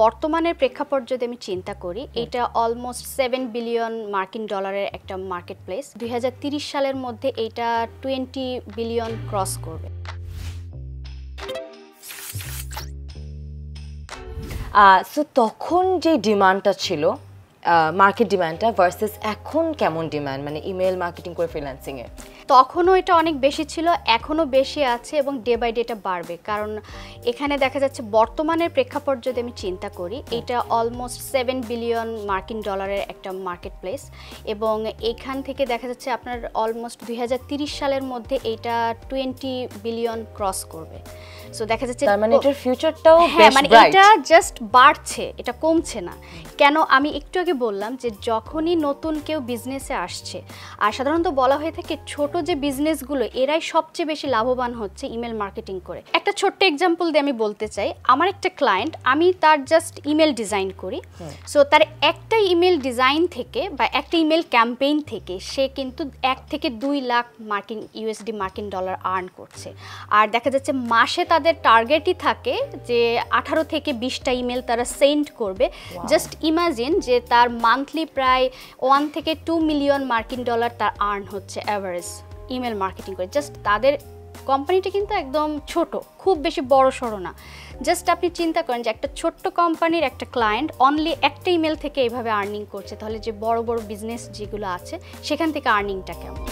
বর্তমানের প্রেক্ষাপট যদি আমি চিন্তা করি, এটা অলমোস্ট 7 বিলিয়ন মার্কিন ডলারের একটা মার্কেট প্লেস। 2030 সালের মধ্যে এটা 20 বিলিয়ন ক্রস করবে। সো তখন যে ডিমান্ডটা ছিল, মার্কেট ডিমান্ডটা ভার্সেস এখন কেমন ডিমান্ড, মানে ইমেল মার্কেটিং করে ফ্রিল্যান্সিংয়ে? তখনও এটা অনেক বেশি ছিল, এখনও বেশি আছে এবং ডে বাই ডে এটা বাড়বে। কারণ এখানে দেখা যাচ্ছে বর্তমানের প্রেক্ষাপট যদি আমি চিন্তা করি, এটা অলমোস্ট 7 বিলিয়ন মার্কিন ডলারের একটা মার্কেট প্লেস এবং এখান থেকে দেখা যাচ্ছে আপনার অলমোস্ট 2030 সালের মধ্যে এটা 20 বিলিয়ন ক্রস করবে। সো দেখা যাচ্ছে তার মানে এটার ফিউচারটাও হ্যাঁ, মানে এটা জাস্ট বাড়ছে, এটা কমছে না। কেন আমি একটু আগে বললাম যে যখনই নতুন কেউ বিজনেসে আসছে, আর সাধারণত বলা হয়ে থাকে ছোট যে বিজনেসগুলো এরাই সবচেয়ে বেশি লাভবান হচ্ছে ইমেল মার্কেটিং করে। একটা ছোট্ট এক্সাম্পল দিয়ে আমি বলতে চাই, আমার একটা ক্লায়েন্ট, আমি তার জাস্ট ইমেল ডিজাইন করি। সো তার একটা ইমেল ডিজাইন থেকে বা একটা ইমেল ক্যাম্পেইন থেকে সে কিন্তু 1 থেকে 2 লাখ ইউএসডি মার্কিন ডলার আর্ন করছে। আর দেখা যাচ্ছে মাসে তাদের টার্গেটই থাকে যে 18 থেকে 20টা ইমেল তারা সেন্ড করবে। জাস্ট ইমাজিন যে তার মান্থলি প্রায় 1 থেকে 2 মিলিয়ন মার্কিন ডলার তার আর্ন হচ্ছে অ্যাভারেজ ইমেল মার্কেটিং করে। জাস্ট তাদের কোম্পানিটা কিন্তু একদম ছোট, খুব বেশি বড় সড়ো না। জাস্ট আপনি চিন্তা করেন যে একটা ছোট্ট কোম্পানির একটা ক্লায়েন্ট অনলি একটা ইমেল থেকে এইভাবে আর্নিং করছে, তাহলে যে বড় বড় বিজনেস যেগুলো আছে সেখান থেকে আর্নিংটা কেমন।